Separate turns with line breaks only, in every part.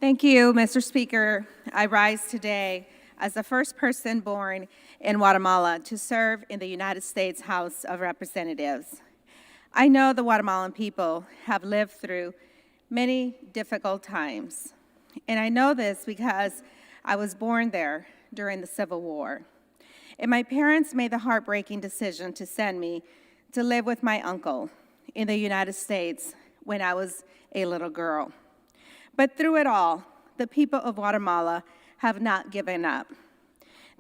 Thank you, Mr. Speaker. I rise today as the first person born in Guatemala to serve in the United States House of Representatives. I know the Guatemalan people have lived through many difficult times, and I know this because I was born there during the Civil War. And my parents made the heartbreaking decision to send me to live with my uncle in the United States when I was a little girl. But through it all, the people of Guatemala have not given up.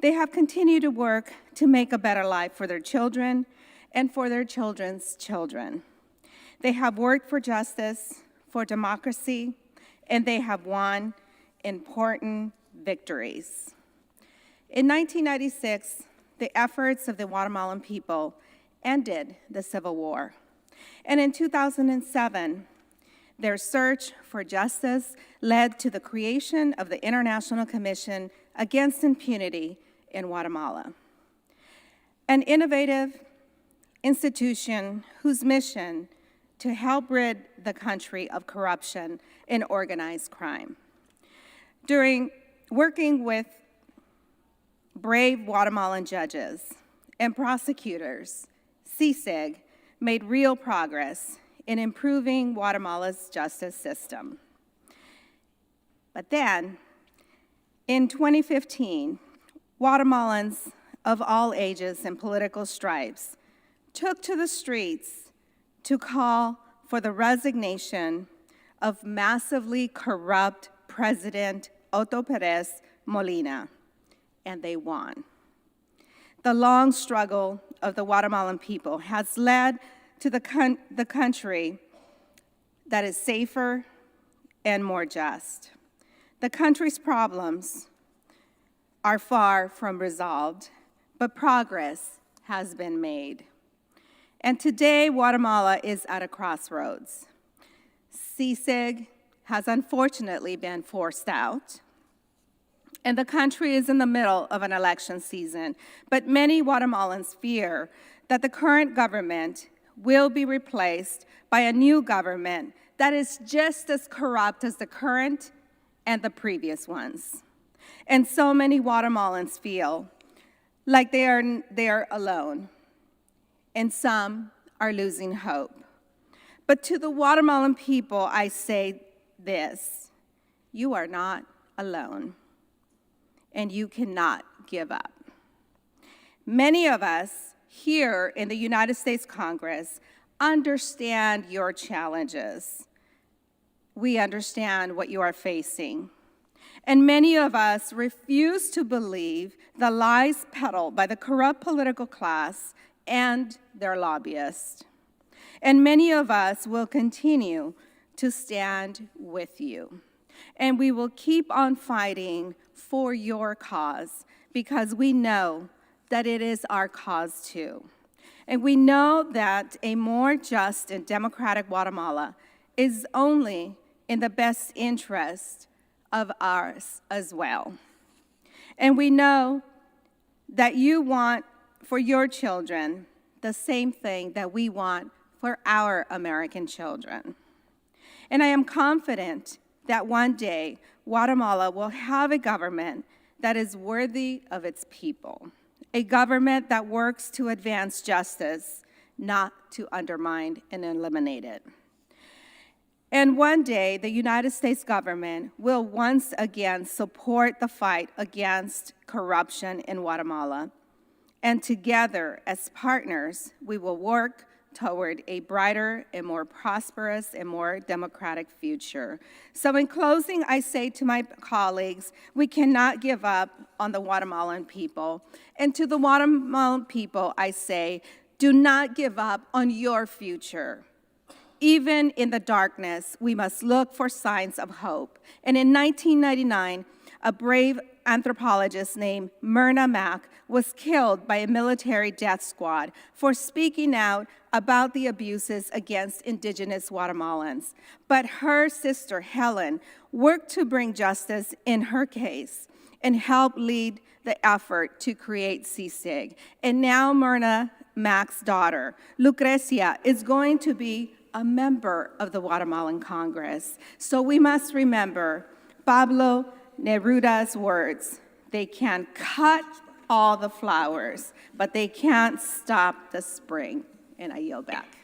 They have continued to work to make a better life for their children and for their children's children. They have worked for justice, for democracy, and they have won important victories. In 1996, the efforts of the Guatemalan people ended the Civil War. And in 2007, their search for justice led to the creation of the International Commission Against Impunity in Guatemala, an innovative institution whose mission to help rid the country of corruption and organized crime. During working with brave Guatemalan judges and prosecutors, CICIG made real progress in improving Guatemala's justice system. But then, in 2015, Guatemalans of all ages and political stripes took to the streets to call for the resignation of massively corrupt President Otto Pérez Molina, and they won. The long struggle of the Guatemalan people has led to the country that is safer and more just. The country's problems are far from resolved, but progress has been made. And today, Guatemala is at a crossroads. CICIG has unfortunately been forced out, and the country is in the middle of an election season. But many Guatemalans fear that the current government will be replaced by a new government that is just as corrupt as the current and the previous ones. And so many Guatemalans feel like they are alone, and some are losing hope. But to the Guatemalan people, I say this: you are not alone, and you cannot give up. Many of us here in the United States Congress understand your challenges. We understand what you are facing. And many of us refuse to believe the lies peddled by the corrupt political class and their lobbyists. And many of us will continue to stand with you. And we will keep on fighting for your cause, because we know that it is our cause too. And we know that a more just and democratic Guatemala is only in the best interest of ours as well. And we know that you want for your children the same thing that we want for our American children. And I am confident that one day Guatemala will have a government that is worthy of its people, a government that works to advance justice, not to undermine and eliminate it. And one day, the United States government will once again support the fight against corruption in Guatemala. And together, as partners, we will work toward a brighter and more prosperous and more democratic future. So in closing, I say to my colleagues, we cannot give up on the Guatemalan people. And to the Guatemalan people, I say, do not give up on your future. Even in the darkness, we must look for signs of hope. And in 1999, a brave anthropologist named Myrna Mack was killed by a military death squad for speaking out about the abuses against indigenous Guatemalans. But her sister, Helen, worked to bring justice in her case and helped lead the effort to create CICIG. And now Myrna Mack's daughter, Lucrecia, is going to be a member of the Guatemalan Congress. So we must remember, Pablo Neruda's words, they can cut all the flowers, but they can't stop the spring. And I yield back.